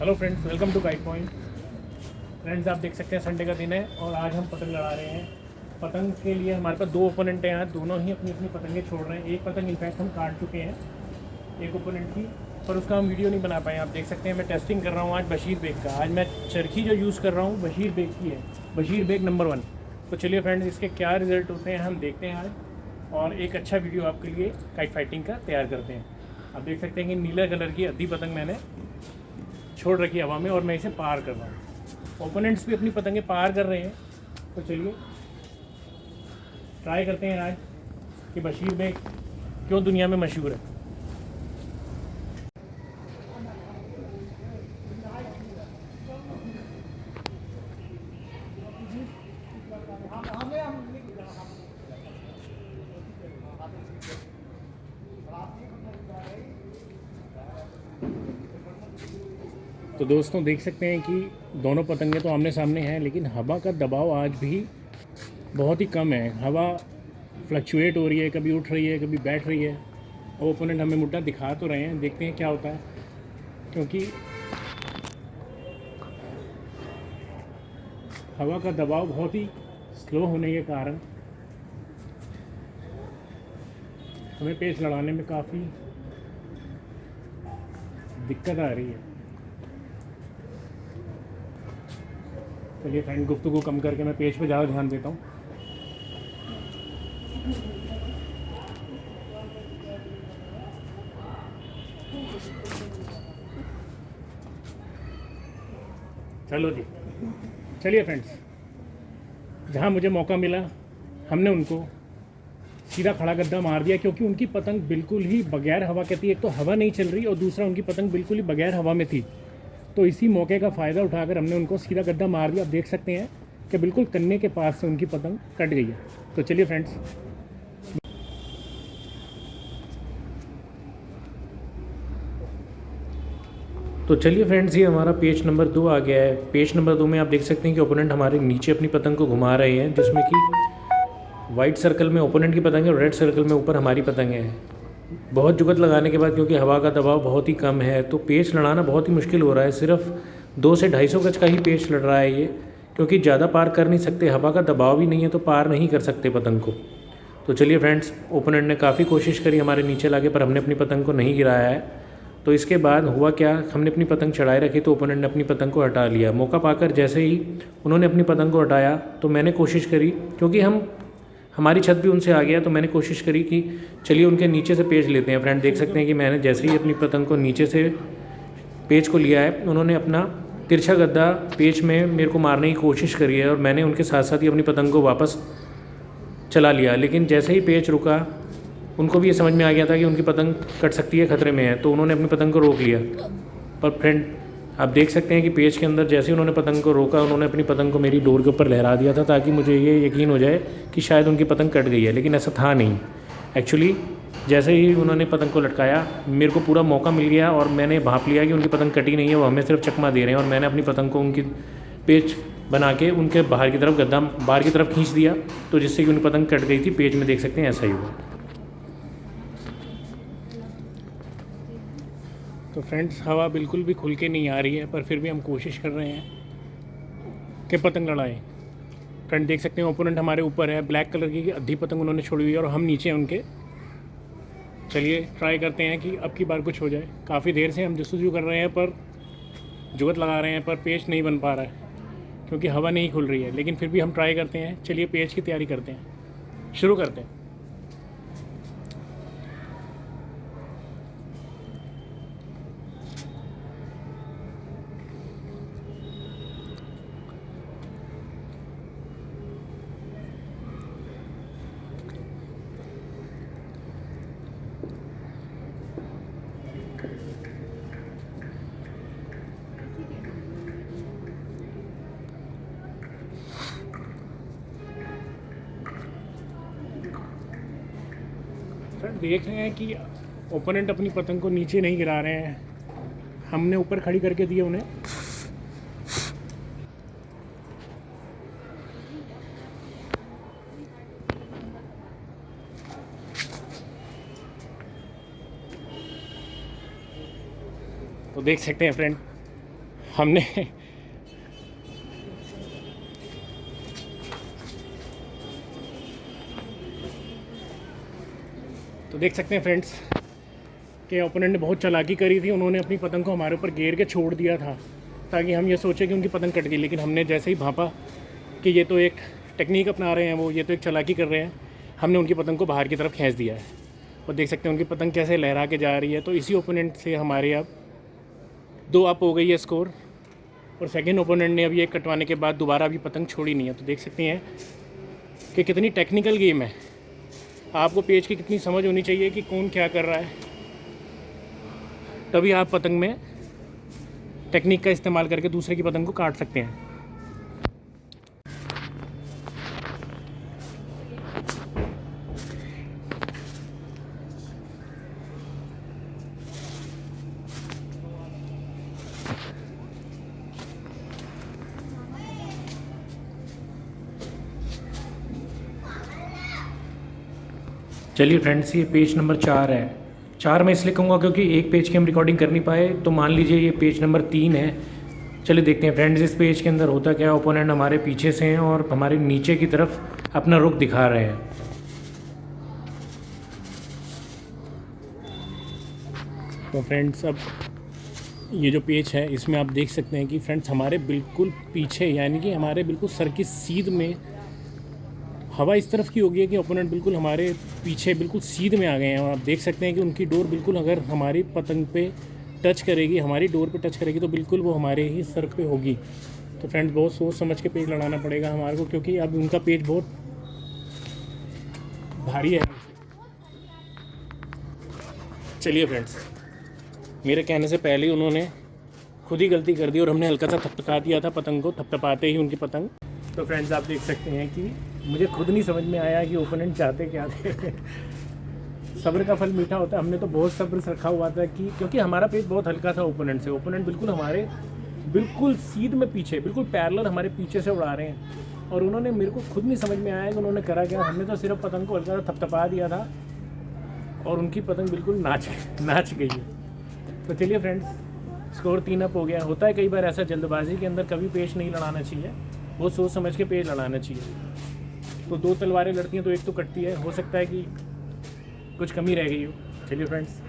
Hello friends, welcome to guide point. Friends, आप देख सकते हैं संडे का दिन है और आज हम पतंग लड़ा रहे हैं। पतंग के लिए हमारे पास दो ओपोनेंट हैं। आज दोनों ही अपनी अपनी पतंगें छोड़ रहे हैं। एक पतंग इनफैक्ट हम काट चुके हैं एक ओपोनेंट की, पर उसका हम वीडियो नहीं बना पाए। आप देख सकते हैं मैं टेस्टिंग कर रहा हूँ आज बशीर बेग का। आज मैं चरखी जो यूज़ कर रहा हूँ बशीर बेग की है, बशीर बेग नंबर 1। तो चलिए फ्रेंड्स, इसके क्या रिज़ल्ट होते हैं हम देखते हैं आज, और एक अच्छा वीडियो आपके लिए काइट फाइटिंग का तैयार करते हैं। आप देख सकते हैं कि नीले कलर की आधी पतंग मैंने छोड़ रखी हवा में और मैं इसे पार कर रहा हूँ। ओपोनेंट्स भी अपनी पतंगें पार कर रहे हैं। तो चलिए ट्राई करते हैं आज कि बशीर बेग क्यों दुनिया में मशहूर है। तो दोस्तों देख सकते हैं कि दोनों पतंगे तो आमने सामने हैं, लेकिन हवा का दबाव आज भी बहुत ही कम है। हवा फ्लक्चुएट हो रही है, कभी उठ रही है, कभी बैठ रही है। और ओपोनेंट हमें मुद्दा दिखा तो रहे हैं, देखते हैं क्या होता है। क्योंकि हवा का दबाव बहुत ही स्लो होने के कारण हमें पेच लड़ाने में काफ़ी दिक्कत आ रही है। चलिए फ्रेंड, गुफ्तगू कम करके मैं पेज पे ज़्यादा ध्यान देता हूँ। चलो जी, चलिए फ्रेंड्स, जहाँ मुझे मौका मिला हमने उनको सीधा खड़ा गद्दा मार दिया, क्योंकि उनकी पतंग बिल्कुल ही बगैर हवा के थी। एक तो हवा नहीं चल रही और दूसरा उनकी पतंग बिल्कुल ही बगैर हवा में थी। तो इसी मौके का फ़ायदा उठाकर हमने उनको सीधा गद्दा मार दिया। आप देख सकते हैं कि बिल्कुल कन्ने के पास से उनकी पतंग कट गई है। तो चलिए फ्रेंड्स, ये हमारा पेज नंबर 2 आ गया है। पेज नंबर 2 में आप देख सकते हैं कि ओपोनेंट हमारे नीचे अपनी पतंग को घुमा रहे हैं, जिसमें कि वाइट सर्कल में ओपोनेंट की पतंग है और रेड सर्कल में ऊपर हमारी पतंग है। बहुत जुगत लगाने के बाद, क्योंकि हवा का दबाव बहुत ही कम है, तो पेच लड़ाना बहुत ही मुश्किल हो रहा है। सिर्फ 2 से 250 गज का ही पेच लड़ रहा है ये, क्योंकि ज़्यादा पार कर नहीं सकते। हवा का दबाव ही नहीं है तो पार नहीं कर सकते पतंग को। तो चलिए फ्रेंड्स, ओपोनेंट ने काफ़ी कोशिश करी हमारे नीचे लाके, पर हमने अपनी पतंग को नहीं गिराया है। तो इसके बाद हुआ क्या, हमने अपनी पतंग चढ़ाए रखी तो ओपोनेंट ने अपनी पतंग को हटा लिया। मौका पाकर जैसे ही उन्होंने अपनी पतंग को हटाया तो मैंने कोशिश करी, क्योंकि हमारी छत भी उनसे आ गया, तो मैंने कोशिश करी कि चलिए उनके नीचे से पेच लेते हैं। फ्रेंड देख सकते हैं कि मैंने जैसे ही अपनी पतंग को नीचे से पेच को लिया है, उन्होंने अपना तिरछा गद्दा पेच में मेरे को मारने की कोशिश करी है, और मैंने उनके साथ साथ ही अपनी पतंग को वापस चला लिया। लेकिन जैसे ही पेच रुका, उनको भी ये समझ में आ गया था कि उनकी पतंग कट सकती है, खतरे में है, तो उन्होंने अपनी पतंग को रोक लिया। पर फ्रेंड आप देख सकते हैं कि पेच के अंदर जैसे ही उन्होंने पतंग को रोका, उन्होंने अपनी पतंग को मेरी डोर के ऊपर लहरा दिया था, ताकि मुझे ये यकीन हो जाए कि शायद उनकी पतंग कट गई है। लेकिन ऐसा था नहीं। एक्चुअली जैसे ही उन्होंने पतंग को लटकाया, मेरे को पूरा मौका मिल गया और मैंने भांप लिया कि उनकी पतंग कटी नहीं है, वो हमें सिर्फ चकमा दे रहे हैं। और मैंने अपनी पतंग को उनकी पेच बना के उनके बाहर की तरफ गद्दा बाहर की तरफ खींच दिया, तो जिससे कि उनकी पतंग कट गई थी। पेज में देख सकते हैं ऐसा ही हुआ। तो फ्रेंड्स, हवा बिल्कुल भी खुल के नहीं आ रही है, पर फिर भी हम कोशिश कर रहे हैं कि पतंग लड़ाएं। फ्रेंड देख सकते हैं ओपोनेंट हमारे ऊपर है, ब्लैक कलर की आधी पतंग उन्होंने छोड़ी हुई है और हम नीचे हैं उनके। चलिए ट्राई करते हैं कि अब की बार कुछ हो जाए। काफ़ी देर से हम जस्तजू कर रहे हैं, पर जुगत लगा रहे हैं, पर पेच नहीं बन पा रहा है क्योंकि हवा नहीं खुल रही है। लेकिन फिर भी हम ट्राई करते हैं। चलिए पेच की तैयारी करते हैं, शुरू करते हैं। फ्रेंड देख रहे हैं कि ओपोनेंट अपनी पतंग को नीचे नहीं गिरा रहे हैं, हमने ऊपर खड़ी करके दिए उन्हें। तो देख सकते हैं फ्रेंड, हमने तो देख सकते हैं फ्रेंड्स कि ओपोनेंट ने बहुत चालाकी करी थी। उन्होंने अपनी पतंग को हमारे ऊपर घेर के छोड़ दिया था ताकि हम ये सोचें कि उनकी पतंग कट गई, लेकिन हमने जैसे ही भांपा कि ये तो एक टेक्निक अपना रहे हैं, वो ये तो एक चालाकी कर रहे हैं, हमने उनकी पतंग को बाहर की तरफ खींच दिया है। और देख सकते हैं उनकी पतंग कैसे लहरा के जा रही है। तो इसी ओपोनेंट से हमारे अब 2 अप हो गई है स्कोर, और सेकेंड ओपोनेंट ने अभी एक कटवाने के बाद दोबारा अभी पतंग छोड़ी नहीं है। तो देख सकते हैं कि कितनी टेक्निकल गेम है। आपको पेज की कितनी समझ होनी चाहिए कि कौन क्या कर रहा है, तभी आप पतंग में टेक्निक का इस्तेमाल करके दूसरे की पतंग को काट सकते हैं। चलिए फ्रेंड्स, ये पेज नंबर 4 है। 4 मैं इसलिए कहूँगा क्योंकि एक पेज की हम रिकॉर्डिंग कर नहीं पाए, तो मान लीजिए ये पेज नंबर 3 है। चलिए देखते हैं फ्रेंड्स इस पेज के अंदर होता क्या है। ओपोनेंट हमारे पीछे से हैं और हमारे नीचे की तरफ अपना रुख दिखा रहे हैं। तो फ्रेंड्स अब ये जो पेज है इसमें आप देख सकते हैं कि फ्रेंड्स हमारे बिल्कुल पीछे, यानी कि हमारे बिल्कुल सर की सीध में हवा इस तरफ की होगी कि ओपोनेंट बिल्कुल हमारे पीछे बिल्कुल सीध में आ गए हैं। और आप देख सकते हैं कि उनकी डोर बिल्कुल अगर हमारी पतंग पे टच करेगी, हमारी डोर पे टच करेगी, तो बिल्कुल वो हमारे ही सर पे होगी। तो फ्रेंड्स बहुत सोच समझ के पेज लड़ाना पड़ेगा हमारे को, क्योंकि अब उनका पेज बहुत भारी है। चलिए फ्रेंड्स, मेरे कहने से पहले ही उन्होंने खुद ही गलती कर दी और हमने हल्का सा थपथपा दिया था पतंग को, थपथपाते ही उनकी पतंग। तो फ्रेंड्स आप देख सकते हैं कि मुझे खुद नहीं समझ में आया कि ओपोनेंट चाहते क्या थे। सब्र का फल मीठा होता है। हमने तो बहुत सब्र रखा हुआ था कि क्योंकि हमारा पेज बहुत हल्का था ओपोनेंट से। ओपोनेंट बिल्कुल हमारे बिल्कुल सीध में पीछे, बिल्कुल पैरेलल हमारे पीछे से उड़ा रहे हैं, और उन्होंने, मेरे को खुद नहीं समझ में आया कि उन्होंने करा क्या। हमने तो सिर्फ पतंग को हल्का सा थपथपा दिया था और उनकी पतंग बिल्कुल नाच गई है। तो चलिए फ्रेंड्स, स्कोर 3 अप हो गया। होता है कई बार ऐसा जल्दबाजी के अंदर, कभी पेज नहीं लड़ाना चाहिए, बहुत सोच समझ के पेज लड़ाना चाहिए। तो 2 तलवारें लड़ती हैं तो एक तो कटती है, हो सकता है कि कुछ कमी रह गई हो। चलिए फ्रेंड्स,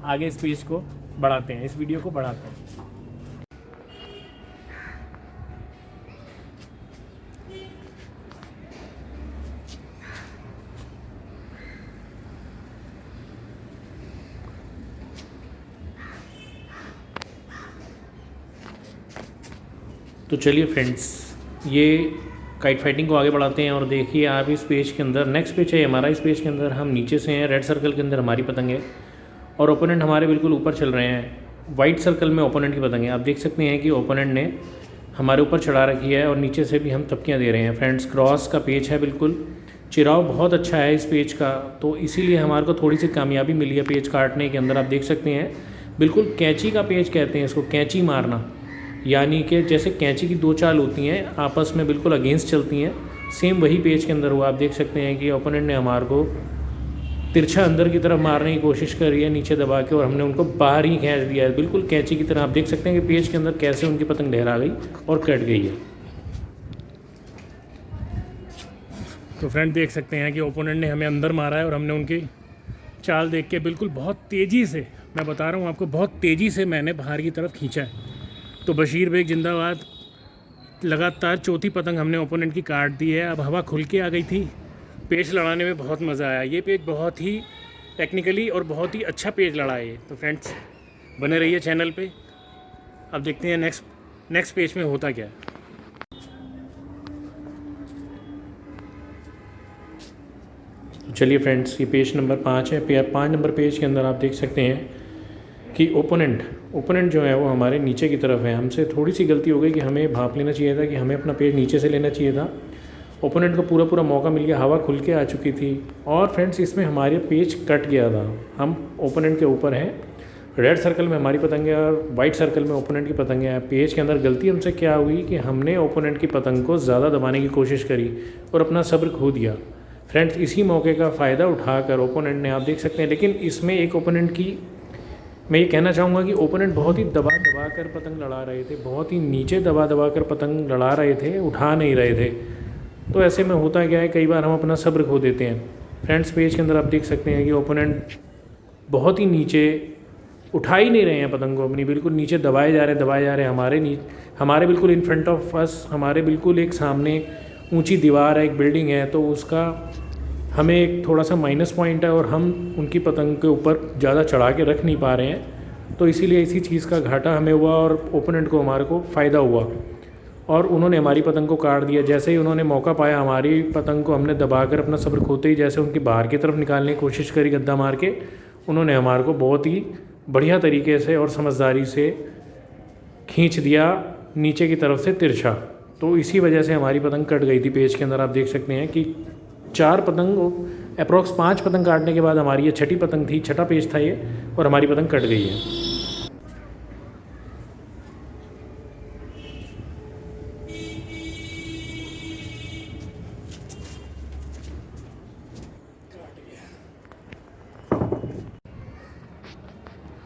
आगे इस पेज को बढ़ाते हैं, इस वीडियो को बढ़ाते हैं। तो चलिए फ्रेंड्स, ये काइट फाइटिंग को आगे बढ़ाते हैं। और देखिए आप इस पेज के अंदर, नेक्स्ट पेज है हमारा, इस पेज के अंदर हम नीचे से हैं, रेड सर्कल के अंदर हमारी पतंग है और ओपोनेंट हमारे बिल्कुल ऊपर चल रहे हैं। वाइट सर्कल में ओपोनेंट की पतंग है। आप देख सकते हैं कि ओपोनेंट ने हमारे ऊपर चढ़ा रखी है और नीचे से भी हम तबकियाँ दे रहे हैं। फ्रेंड्स क्रॉस का पेज है, बिल्कुल चिराव बहुत अच्छा है इस पेज का, तो इसीलिए हमारे को थोड़ी सी कामयाबी मिली है पेज काटने के अंदर। आप देख सकते हैं बिल्कुल कैंची का पेज कहते हैं इसको, कैंची मारना, यानी कि जैसे कैंची की 2 चाल होती हैं आपस में बिल्कुल अगेंस्ट चलती हैं, सेम वही पेज के अंदर हुआ। आप देख सकते हैं कि ओपोनेंट ने हमारे को तिरछा अंदर की तरफ मारने की कोशिश करी है नीचे दबा के, और हमने उनको बाहर ही खींच दिया है बिल्कुल कैंची की तरह। आप देख सकते हैं कि पेज के अंदर कैसे उनकी पतंग लहरा गई और कट गई है। तो फ्रेंड देख सकते हैं कि ओपोनेंट ने हमें अंदर मारा है और हमने उनकी चाल देख के बिल्कुल बहुत तेज़ी से, मैं बता रहा हूँ आपको, बहुत तेज़ी से मैंने बाहर की तरफ खींचा है। तो बशीर बेग जिंदाबाद। लगातार 4थी पतंग हमने ओपोनेंट की काट दी है। अब हवा खुल के आ गई थी, पेज लड़ाने में बहुत मज़ा आया। ये पेज बहुत ही टेक्निकली और बहुत ही अच्छा पेज लड़ा है ये। तो फ्रेंड्स बने रहिए चैनल पे। अब देखते हैं नेक्स्ट पेज में होता क्या है। चलिए फ्रेंड्स, ये पेज नंबर 5 है। 5 नंबर पेज के अंदर आप देख सकते हैं कि ओपोनेंट जो है वो हमारे नीचे की तरफ है। हमसे थोड़ी सी गलती हो गई कि हमें भांप लेना चाहिए था, कि हमें अपना पेज नीचे से लेना चाहिए था। ओपोनेंट को पूरा मौका मिल गया, हवा खुल के आ चुकी थी और फ्रेंड्स इसमें हमारे पेज कट गया था। हम ओपोनेंट के ऊपर हैं, रेड सर्कल में हमारी पतंग है और वाइट सर्कल में ओपोनेंट की पतंग है। पेज के अंदर गलती हमसे क्या हुई कि हमने ओपोनेंट की पतंग को ज़्यादा दबाने की कोशिश करी और अपना सब्र खो दिया। फ्रेंड्स इसी मौके का फ़ायदा उठाकर ओपोनेंट ने, आप देख सकते हैं, लेकिन इसमें एक ओपोनेंट की मैं ये कहना चाहूँगा कि ओपोनेंट बहुत ही दबा दबा कर पतंग लड़ा रहे थे, बहुत ही नीचे दबा दबा कर पतंग लड़ा रहे थे, उठा नहीं रहे थे। तो ऐसे में होता क्या है, कई बार हम अपना सब्र खो देते हैं। फ्रेंड्स पेज के अंदर आप देख सकते हैं कि ओपोनेंट बहुत ही नीचे उठा ही नहीं रहे हैं पतंग को अपनी, बिल्कुल नीचे दबाए जा रहे हैं। हमारे बिल्कुल इन फ्रंट ऑफ अस, हमारे बिल्कुल एक सामने ऊंची दीवार है, एक बिल्डिंग है, तो उसका हमें एक थोड़ा सा माइनस पॉइंट है और हम उनकी पतंग के ऊपर ज़्यादा चढ़ा के रख नहीं पा रहे हैं। तो इसीलिए इसी चीज़ का घाटा हमें हुआ और ओपोनेंट को हमारे को फ़ायदा हुआ और उन्होंने हमारी पतंग को काट दिया। जैसे ही उन्होंने मौका पाया, हमारी पतंग को हमने दबाकर अपना सब्र खोते ही जैसे उनकी बाहर की तरफ निकालने की कोशिश करी गद्दा मार के, उन्होंने हमारे को बहुत ही बढ़िया तरीके से और समझदारी से खींच दिया नीचे की तरफ से तिरछा। तो इसी वजह से हमारी पतंग कट गई थी। पेज के अंदर आप देख सकते हैं कि 4 पतंग, अप्रॉक्स 5 पतंग काटने के बाद हमारी ये छठी पतंग थी, छठा पेज था ये, और हमारी पतंग कट गई है।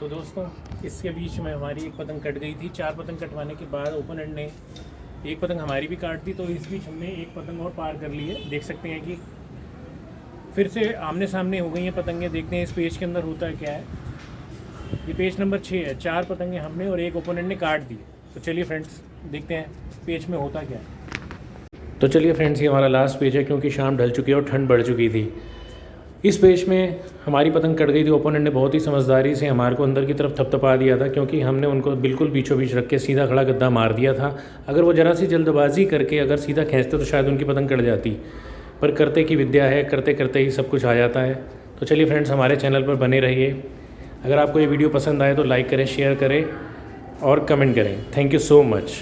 तो दोस्तों, इसके बीच में हमारी एक पतंग कट गई थी। 4 पतंग कटवाने के बाद ओपोनेंट ने एक पतंग हमारी भी काट दी। तो इस बीच हमने एक पतंग और पार कर ली है। देख सकते हैं कि फिर से आमने सामने हो गई हैं पतंगें। देखते हैं इस पेज के अंदर होता है क्या है। ये पेज नंबर 6 है। 4 पतंगें हमने और एक ओपोनेंट ने काट दी। तो चलिए फ्रेंड्स, देखते हैं पेज में होता क्या है। तो चलिए फ्रेंड्स, ये हमारा लास्ट पेज है क्योंकि शाम ढल चुकी है और ठंड बढ़ चुकी थी। इस पेज में हमारी पतंग कट गई थी। ओपोनेंट ने बहुत ही समझदारी से हमारे को अंदर की तरफ थपथपा दिया था क्योंकि हमने उनको बिल्कुल बीचों बीच रख के सीधा खड़ा गद्दा मार दिया था। अगर वो ज़रा सी जल्दबाजी करके अगर सीधा खींचते तो शायद उनकी पतंग कट जाती, पर करते की विद्या है, करते करते ही सब कुछ आ जाता है। तो चलिए फ्रेंड्स, हमारे चैनल पर बने रहिए। अगर आपको ये वीडियो पसंद आए तो लाइक करें, शेयर करें और कमेंट करें। Thank you so much.